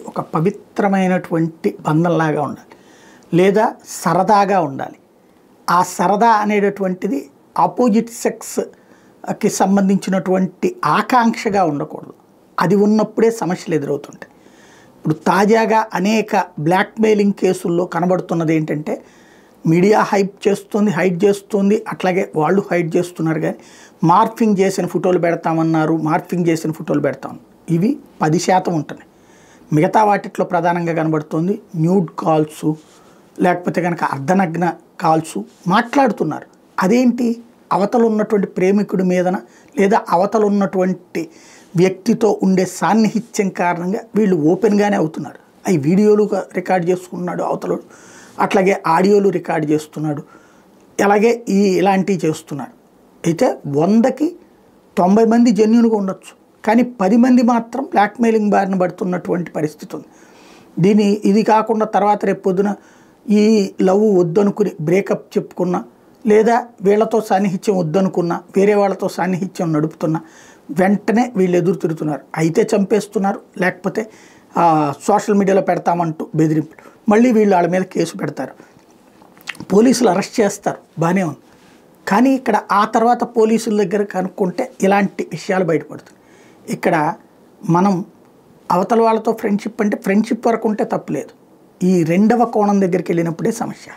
ఒక పవిత్రమైనటువంటి బంధంలాగా ఉండాలి, లేదా సరదాగా ఉండాలి. ఆ సరదా అనేటటువంటిది ఆపోజిట్ సెక్స్కి సంబంధించినటువంటి ఆకాంక్షగా ఉండకూడదు. అది ఉన్నప్పుడే సమస్యలు ఎదురవుతుంటాయి. ఇప్పుడు తాజాగా అనేక బ్లాక్మెయిలింగ్ కేసుల్లో కనబడుతున్నది ఏంటంటే, మీడియా హైడ్ చేస్తుంది, అట్లాగే వాళ్ళు హైడ్ చేస్తున్నారు. కానీ మార్ఫింగ్ చేసిన ఫోటోలు పెడతామన్నారు, మార్ఫింగ్ చేసిన ఫోటోలు పెడతాం, ఇవి 10% ఉంటున్నాయి. మిగతా వాటిట్లో ప్రధానంగా కనబడుతుంది న్యూడ్ కాల్సు, లేకపోతే కనుక అర్ధనగ్న కాల్సు మాట్లాడుతున్నారు. అదేంటి, అవతల ఉన్నటువంటి ప్రేమికుడి మీదన లేదా అవతల ఉన్నటువంటి వ్యక్తితో ఉండే సాన్నిహిత్యం కారణంగా వీళ్ళు ఓపెన్గానే అవుతున్నారు. అవి వీడియోలు రికార్డ్ చేసుకున్నాడు అవతలుడు, అట్లాగే ఆడియోలు రికార్డ్ చేస్తున్నాడు, అలాగే ఇలాంటివి చేస్తున్నారు. అయితే 100కి 90 మంది జెన్యూన్గా ఉండొచ్చు, కానీ 10 మంది మాత్రం బ్లాక్మెయిలింగ్ బారిన పడుతున్నటువంటి పరిస్థితి ఉంది. ఇది కాకుండా తర్వాత రేపు పొద్దున ఈ లవ్ వద్దనుకుని బ్రేకప్ చెప్పుకున్నా, లేదా వీళ్ళతో సాన్నిహిత్యం వద్దనుకున్నా, వేరే వాళ్ళతో సాన్నిహిత్యం నడుపుతున్నా వెంటనే వీళ్ళు ఎదురు తిరుగుతున్నారు. అయితే చంపేస్తున్నారు, లేకపోతే సోషల్ మీడియాలో పెడతామంటూ బెదిరింపులు, మళ్ళీ వీళ్ళు వాళ్ళ మీద కేసు పెడతారు, పోలీసులు అరెస్ట్ చేస్తారు, బాగానే ఉంది. కానీ ఇక్కడ ఆ తర్వాత పోలీసుల దగ్గర కనుక్కుంటే ఇలాంటి విషయాలు బయటపడుతుంది. ఇక్కడ మనం అవతల వాళ్ళతో ఫ్రెండ్షిప్ అంటే ఫ్రెండ్షిప్ వరకు ఉంటే తప్పులేదు, ఈ రెండవ కోణం దగ్గరికి వెళ్ళినప్పుడే సమస్య.